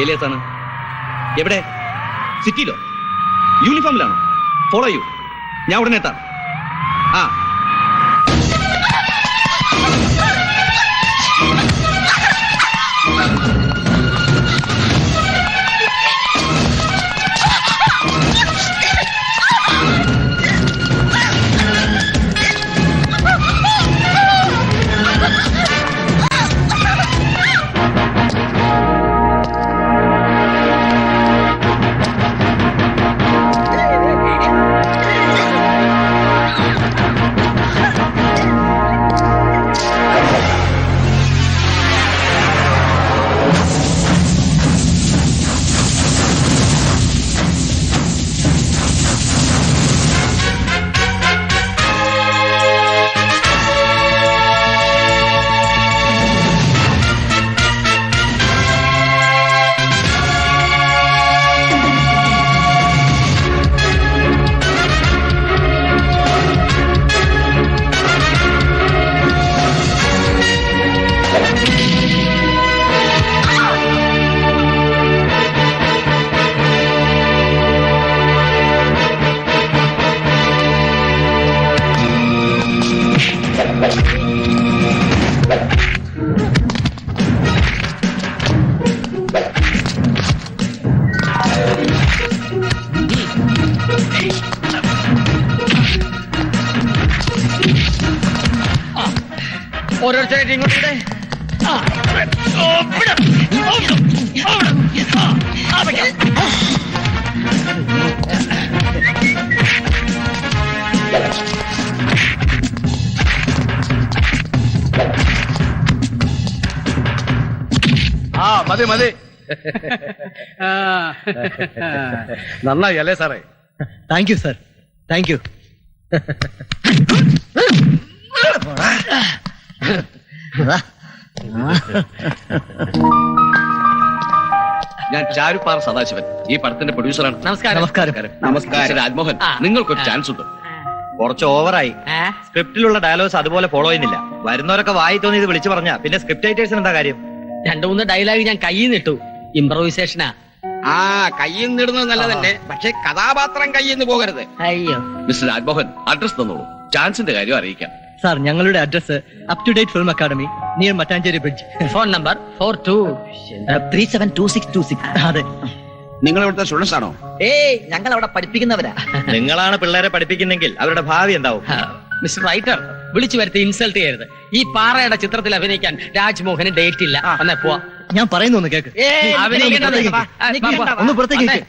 ഏലിയാസാണ്. എവിടെ? സിറ്റിയിലോ? യൂണിഫോമിലാണോ? ഫോളോ ചെയ്യൂ, ഞാൻ ഉടനെ എത്താം. ആ ഓരോരുത്തരായിട്ട് ഇങ്ങോട്ട് മതി മതി. നന്നായി അല്ലേ സാറേ? Thank you sir, thank you. ഞാൻ ചാരുപ്പാറ സദാശിവൻ, ഈ പടത്തിന്റെ പ്രൊഡ്യൂസറാണ്. നമസ്കാരം. നമസ്കാരം. നമസ്കാരം. രാജ്മോഹൻ, നിങ്ങൾക്കൊരു ചാൻസ് ഉണ്ട്. കുറച്ച് ഓവറായി. സ്ക്രിപ്റ്റിലുള്ള ഡയലോഗ്സ് അതുപോലെ ഫോളോ ചെയ്യുന്നില്ല. വരുന്നവരൊക്കെ വായി തോന്നിയത് വിളിച്ചു പറഞ്ഞാ പിന്നെ സ്ക്രിപ്റ്റ് റൈറ്റേഴ്സിന് എന്താ കാര്യം? 2-3 ഡയലോഗ് ഞാൻ കയ്യിൽ നിട്ടു. ഇംപ്രവൈസേഷനാ. കയ്യിൽ നിടുന്നത് നല്ലതന്നെ, പക്ഷെ കഥാപാത്രം കയ്യിൽ നിന്ന് പോകരുത്. അയ്യോ. മിസ്റ്റർ രാജ്മോഹൻ, അഡ്രസ് തന്നോളൂ, ചാൻസിന്റെ കാര്യം അറിയിക്കാം. സാർ, ഞങ്ങളുടെ address up to date film academy, near Mattancherry bridge. Phone number 42372626. അതെ. നിങ്ങൾ ഇവിടുത്തെ സ്റ്റുഡൻസ് ആണോ? ഞങ്ങൾ അവിടെ പഠിപ്പിക്കുന്നവരാ. നിങ്ങളാണ് പിള്ളേരെ പഠിപ്പിക്കുന്നെങ്കിൽ അവരുടെ ഭാവി എന്താവും? മിസ്റ്റർ റൈറ്റർ, വിളിച്ചു വരുത്തി ഇൻസൾട്ട് ചെയ്യരുത്. ഈ പാറയുടെ ചിത്രത്തിൽ അഭിനയിക്കാൻ രാജ്മോഹന് ഡേറ്റ് ഇല്ല. എന്നാ പോവാ. ഞാൻ പറയുന്നു ഒന്ന് കേക്ക്. ഒന്ന് പുറത്തേക്ക് കേക്ക്.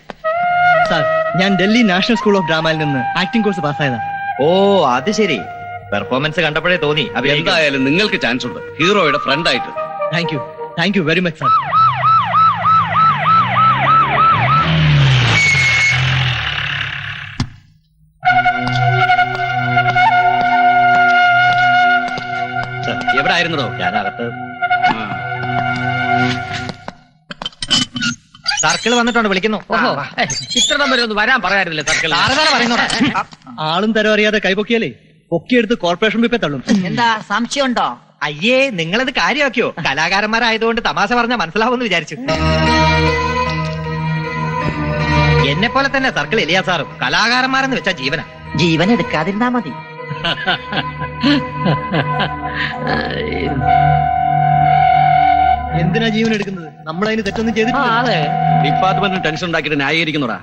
സാർ, ഞാൻ ഡൽഹി നാഷണൽ സ്കൂൾ ഓഫ് ഡ്രാമയിൽ നിന്ന് ആക്ടിംഗ് കോഴ്സ് പാസ്സായതാ. ഓ, അത് ശരി. പെർഫോമൻസ് കണ്ടപ്പോഴേ തോന്നി. എന്തായാലും നിങ്ങൾക്ക് ചാൻസ് ഉണ്ട്, ഹീറോയുടെ ഫ്രണ്ട് ആയിട്ട്. Thank you very much sir. എവിടെ ആയിരുന്നോ? ഞാനകത്ത്. സർക്കിൾ വന്നിട്ടുണ്ട്, വിളിക്കുന്നു. ഓഹോ, ചിത്രം വരെ ഒന്ന് വരാൻ പറയാറില്ലേ സർക്കിൾ? ആളും തരം അറിയാതെ കൈപൊക്കിയാലേ പൊക്കിയെടുത്ത് കോർപ്പറേഷൻ വിപ്പെ തള്ളും. എന്താ സംശയമുണ്ടോ? അയ്യേ, നിങ്ങളത് കാര്യമാക്കിയോ? കലാകാരന്മാരായതുകൊണ്ട് തമാശ പറഞ്ഞാൽ മനസ്സിലാവുമെന്ന് വിചാരിച്ചു. എന്നെ പോലെ തന്നെ സർക്കിൾ എലിയാ സാറും കലാകാരന്മാരെന്ന് വെച്ചാ ജീവനാ. ജീവൻ എടുക്കാതിരുന്നാ മതി. എന്തിനാ ജീവൻ എടുക്കുന്നത്? നമ്മളതിന് തെറ്റൊന്നും ചെയ്തിട്ടില്ല. അതെ, ഡിപ്പാർട്ട്മെന്റിന് ടെൻഷൻ ഉണ്ടാക്കിയിട്ട് ന്യായീകരിക്കുന്നോടാ.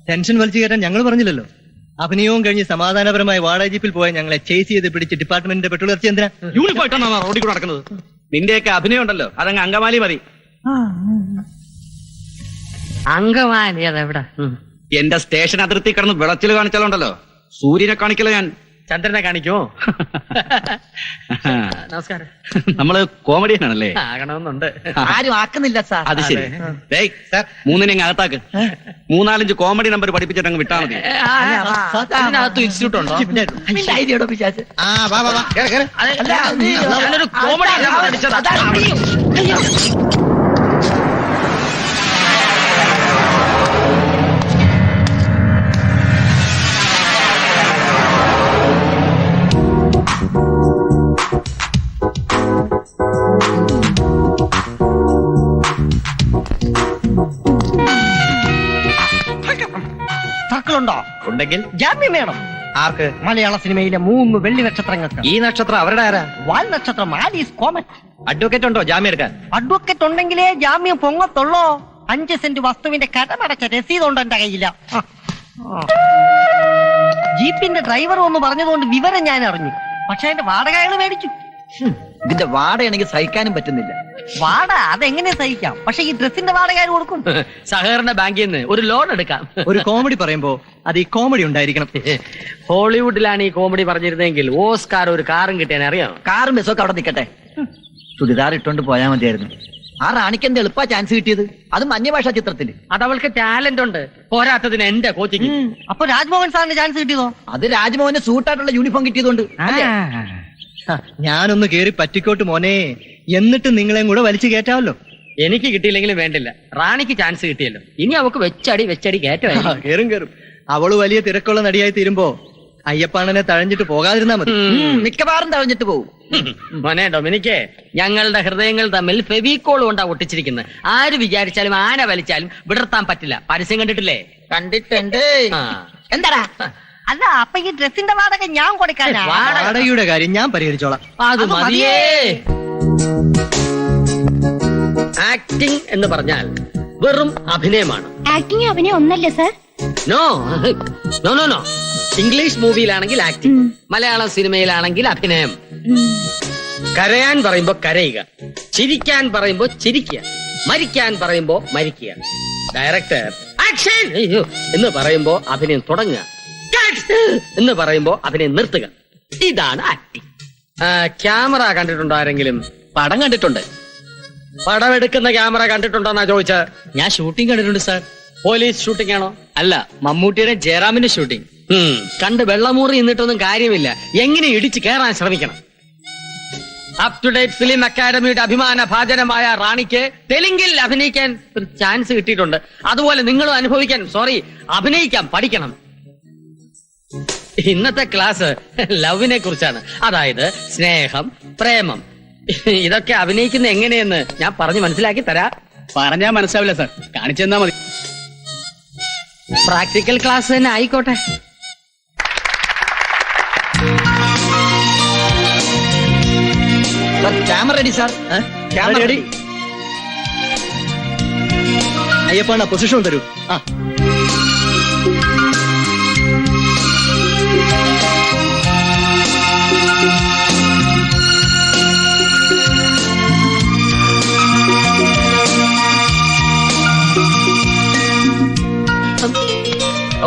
ടെൻഷൻ വലിച്ചു കയറ്റാൻ ഞങ്ങൾ പറഞ്ഞില്ലല്ലോ. അഭിനയവും കഴിഞ്ഞ് സമാധാനപരമായി വാടക ജീപ്പിൽ പോയ ഞങ്ങളെ ചേസ് ചെയ്ത് പിടിച്ച് ഡിപ്പാർട്ട്മെന്റിന്റെ പെട്രോൾ ഇറച്ചി എന്തിനാ? യൂണിഫോം റോഡിൽ കൂടെ നടക്കുന്നത്. നിന്റെയൊക്കെ അഭിനയം ഉണ്ടല്ലോ, അതങ്ങ് അങ്കമാലി മതി. അങ്കമാലി അതെവിടെ? എന്റെ സ്റ്റേഷൻ അതിർത്തി കിടന്ന് വിളച്ചിൽ കാണിച്ചാലുണ്ടല്ലോ, സൂര്യനെ കാണിക്കല ഞാൻ. ചന്ദ്രനെ കാണിക്കുമോ? നമസ്കാരം. നമ്മള് കോമഡിയനാണല്ലേ? ആകണമെന്നുണ്ട്. ആരും ആക്കുന്നില്ല സാർ. അത് ശരി. മൂന്നിനെ അകത്താക്ക്. 3-4 കോമഡി നമ്പർ പഠിപ്പിച്ചിട്ട് അങ്ങ് വിട്ടാ മതി. ഇതിനകത്ത് ഇൻസ്റ്റിറ്റ്യൂട്ട് ഉണ്ടോ? ധൈര്യോടെ വിചാരിച്ചു. ഞാനൊരു കോമഡി പഠിച്ചതാ. ഉണ്ടോ? ഉണ്ടെങ്കിൽ ജാമ്യം വേണം. ആർക്ക്? മലയാള സിനിമയിലെ 3 വെള്ളി നക്ഷത്രങ്ങൾക്ക്. ഈ നക്ഷത്രം അവരുടെ ആരാ? വാൽ നക്ഷത്രം ആലീസ് കോമറ്റ്. അഡ്വക്കേറ്റ് ഉണ്ടോ ജാമ്യം എടുക്കാൻ? അഡ്വക്കേറ്റ് ഉണ്ടെങ്കിലേ ജാമ്യം പൊങ്ങത്തുള്ളോ? 5 സെന്റ് വസ്തുവിന്റെ കടമടച്ച രസീതുണ്ട് എന്റെ കയ്യില. ജീപ്പിന്റെ ഡ്രൈവർ ഒന്ന് പറഞ്ഞതുകൊണ്ട് വിവരം ഞാൻ അറിഞ്ഞു. പക്ഷെ അതിന്റെ വാടക അയാൾ മേടിച്ചു. ഇതിന്റെ വാടകയാണെങ്കിൽ സഹിക്കാനും പറ്റുന്നില്ല. വാട അതെങ്ങനെ സഹിക്കാം, പക്ഷെ ഈ ഡ്രസ്സിന്റെ വാടക ആര് കൊടുക്കും? സഹകരണ ബാങ്കിൽ നിന്ന് ഒരു ലോൺ എടുക്കാം. ഒരു കോമഡി പറയുമ്പോ അത് ഈ കോമഡി ഉണ്ടായിരിക്കണം. ഹോളിവുഡിലാണ് ഈ കോമഡി പറഞ്ഞിരുന്നെങ്കിൽ ഓസ്കാർ ഒരു കാറും കിട്ടിയാൻ അറിയാം. കാറും ബസ്സൊക്കെ അവിടെ നിൽക്കട്ടെ, ചുരിദാർ ഇട്ടോണ്ട് പോയാൽ മതിയായിരുന്നു. ആ റാണിക്ക് എന്ത് എളുപ്പാ ചാൻസ് കിട്ടിയത്, അതും അന്യഭാഷാ ചിത്രത്തിൽ. അത് അവൾക്ക് ടാലന്റ് ഉണ്ട്, പോരാത്തതിന് എന്റെ കോച്ചിങ്. അപ്പൊ രാജ്മോഹൻ സാറിന്റെ ചാൻസ് കിട്ടിയതോ? അത് രാജ്മോഹന് സൂട്ടായിട്ടുള്ള യൂണിഫോം കിട്ടിയതുകൊണ്ട്. ഞാനൊന്ന് കേറി പറ്റിക്കോട്ട് മോനെ, എന്നിട്ട് നിങ്ങളെയും കൂടെ വലിച്ചു കയറ്റാമല്ലോ. എനിക്ക് കിട്ടിയില്ലെങ്കിലും വേണ്ടില്ല, റാണിക്ക് ചാൻസ് കിട്ടിയല്ലോ. ഇനി അവക്ക് വെച്ചടി കയറ്റം. കേറും. അവള് വലിയ തിരക്കുള്ള നടിയായി തീരുമ്പോ അയ്യപ്പാണനെ തഴഞ്ഞിട്ട് പോകാതിരുന്നാ മതി. മിക്കവാറും തഴഞ്ഞിട്ട് പോകും. മോനെ ഡൊമിനിക്കേ, ഞങ്ങളുടെ ഹൃദയങ്ങൾ തമ്മിൽ ഫെവിക്കോൾ കൊണ്ടാ ഒട്ടിച്ചിരിക്കുന്നത്. ആര് വിചാരിച്ചാലും ആന വലിച്ചാലും വിടർത്താൻ പറ്റില്ല. പരസ്യം കണ്ടിട്ടില്ലേ? കണ്ടിട്ടുണ്ട്. എന്താടാ? അല്ല, അപ്പൊ ഈ ഡ്രസ്സിന്റെ വാടക ഞാൻ കൊടുക്കാനാ? വാടകയുടെ കാര്യം ഞാൻ പരിഹരിച്ചോളാം. അത് മതിയേ. ആക്ടിംഗ് എന്ന് പറഞ്ഞാൽ വെറും അഭിനയമാണ്. ആക്ടിങ് അഭിനയം ഒന്നല്ലേ sir? No no no no. English മൂവിയിലാണെങ്കിൽ ആക്ടിങ്, മലയാളം സിനിമയിലാണെങ്കിൽ അഭിനയം. കരയാൻ പറയുമ്പോ കരയുക, ചിരിക്കാൻ പറയുമ്പോ ചിരിക്കുക, മരിക്കാൻ പറയുമ്പോ മരിക്കുക. ഡയറക്ടർ ആക്ഷൻ എന്ന് പറയുമ്പോ അഭിനയം തുടങ്ങുക, എന്ന് പറയുമ്പോ അഭിനയം നിർത്തുക. ഇതാണ് ആക്ടിങ്. ക്യാമറ കണ്ടിട്ടുണ്ടോ ആരെങ്കിലും? പടം കണ്ടിട്ടുണ്ട്. പടം എടുക്കുന്ന ക്യാമറ കണ്ടിട്ടുണ്ടോന്നാ ചോദിച്ചത്. ഞാൻ ഷൂട്ടിംഗ് കണ്ടിട്ടുണ്ട് സാർ. പോലീസ് ഷൂട്ടിംഗ് ആണോ? അല്ല, മമ്മൂട്ടിയുടെ ജയറാമിന്റെ ഷൂട്ടിംഗ്. കണ്ട് വെള്ളമൂറി നിന്നിട്ടൊന്നും കാര്യമില്ല, എങ്ങനെ ഇടിച്ചു കയറാൻ ശ്രമിക്കണം. അപ് ടു ഡേറ്റ് ഫിലിം അക്കാദമിയുടെ അഭിമാന ഭാജനമായ റാണിക്ക് തെലുങ്കിൽ അഭിനയിക്കാൻ ഒരു ചാൻസ് കിട്ടിയിട്ടുണ്ട്. അതുപോലെ നിങ്ങളും അഭിനയിക്കാൻ പഠിക്കണം. ഇന്നത്തെ ക്ലാസ് ലവിനെ കുറിച്ചാണ്, അതായത് സ്നേഹം, പ്രേമം. ഇതൊക്കെ അഭിനയിക്കുന്ന എങ്ങനെയെന്ന് ഞാൻ പറഞ്ഞു മനസ്സിലാക്കി തരാം. പറഞ്ഞാ മനസ്സിലാവില്ല സാർ, കാണിച്ചെന്നാ മതി. പ്രാക്ടിക്കൽ ക്ലാസ് തന്നെ ആയിക്കോട്ടെ. Camera ready sir. Camera ready. അയ്യപ്പാണ് പൊസിഷൻ തരൂ.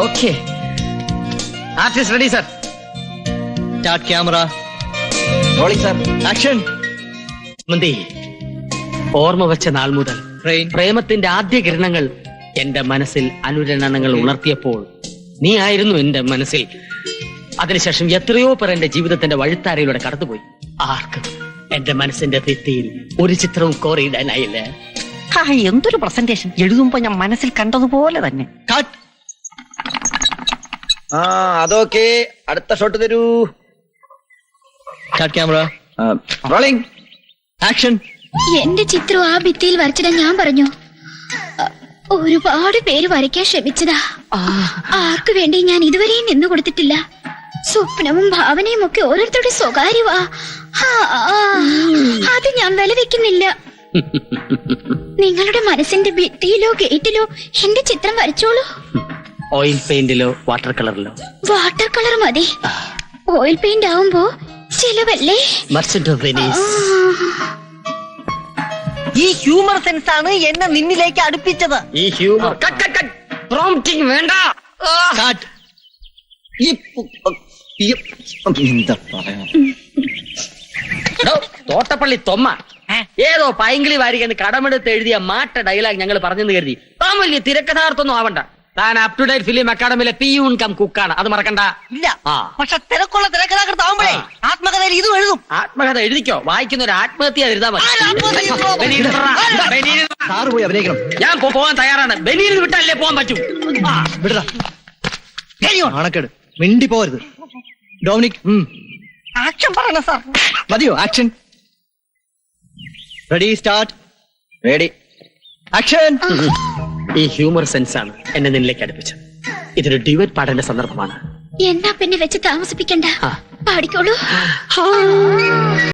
Okay, artist ready sir. Start camera. Rolling sir. Action. മന്തി, ഓർമ്മ വെച്ച നാൾ മുതൽ പ്രേമത്തിന്റെ ആദ്യ കിരണങ്ങൾ എന്റെ മനസ്സിൽ അനുരണനങ്ങൾ ഉണർത്തിയപ്പോൾ നീ ആയിരുന്നു എന്റെ മനസ്സിൽ. അതിനുശേഷം എത്രയോ പേർ എന്റെ ജീവിതത്തിന്റെ വഴിത്താരയിലൂടെ കടന്നുപോയി. ആർക്കും എന്റെ മനസ്സിന്റെ ഭിത്തിയിൽ ഒരു ചിത്രവും കോറിയിടാനായില്ല. എന്തൊരു പ്രസന്റേഷൻ! എഴുതുമ്പോ ഞാൻ മനസ്സിൽ കണ്ടതുപോലെ തന്നെ. അതൊക്കെ അടുത്ത ഷോട്ട് തരൂ. Start camera. റോളിംഗ്. ആക്ഷൻ. എന്റെ ചിത്രം ആ ഭിത്തിയിൽ വരച്ചിടാൻ ഞാൻ പറഞ്ഞു. ഒരുപാട് പേര് വരയ്ക്കാൻ ശ്രമിച്ചതാ. ആർക്കു വേണ്ടി ഞാൻ ഇതുവരെയും നിന്നു കൊടുത്തിട്ടില്ല. സ്വപ്നവും ഭാവനയും ഒക്കെ ഓരോരുത്തരുടെ സ്വകാര്യവാ. അത് ഞാൻ വില വെക്കുന്നില്ല. നിങ്ങളുടെ മനസ്സിന്റെ ഭിത്തിയിലോ ഗേറ്റിലോ എന്റെ ചിത്രം വരച്ചോളൂ. ഓയിൽ പെയിന്റിലോ വാട്ടർ കളറിലോ? വാട്ടർ കളർ മതി. ഓയിൽ പെയിന്റ് ആവുമ്പോ ചിലവല്ലേ. Merchant of Venice. ഈ ഹ്യൂമർ സെൻസ് ആണ് എന്നെ നിന്നിലേക്ക് അടുപ്പിച്ചത്. ഈ ഹ്യൂമർ പ്രോംപ്റ്റിംഗ് വേണ്ട. തോട്ടപ്പള്ളി തൊമ്മ ഏതോ പൈങ്കിളി വാരികന്ന് കടമെടുത്ത് എഴുതിയ മാറ്റ ഡയലോഗ് ഞങ്ങൾ പറഞ്ഞെന്ന് കരുതി താൻ വലിയ തിരക്കഥാർത്ഥൊന്നും ആവണ്ട. താൻ അപ് ടു ഡേറ്റ് ഫിലിം അക്കാദമിയിലെ പിയൂൺ കം കുക്കാണ്, അത് മറക്കണ്ട. ഇല്ല, പക്ഷെ തിരക്കുള്ള തിരക്കഥാകൃത്താവുമ്പോഴേ ആത്മകഥയിൽ ഇതും എഴുതും. ആത്മകഥ എഴുതിക്കോ, വായിക്കുന്ന ഒരു ആത്മഹത്യ എഴുതാൻ മതി. സാറ് പോയി അഭിനയിക്കണം. ഞാൻ പോവാൻ തയ്യാറാണ്. ബെനീരിൽ വിട്ടല്ലേ പോവാൻ പറ്റൂ. വിടടാ. ആണക്കേട് മിണ്ടി പോരുത്. ഡൊമിനിക്, ആക്ഷൻ പറയണം സാർ. മതിയോ action? Ready, start. Ready, action. ഈ ഹ്യൂമർ സെൻസ് ആണ് എന്നെ നിന്നിലേക്ക് അടുപ്പിച്ചത്. ഇതൊരു ഡ്യുവറ്റ് പാടേണ്ട സന്ദർഭമാണ്. എന്നാ പിന്നെ വെച്ച് താമസിപ്പിക്കണ്ട, ആ. പാടിക്കോളൂ.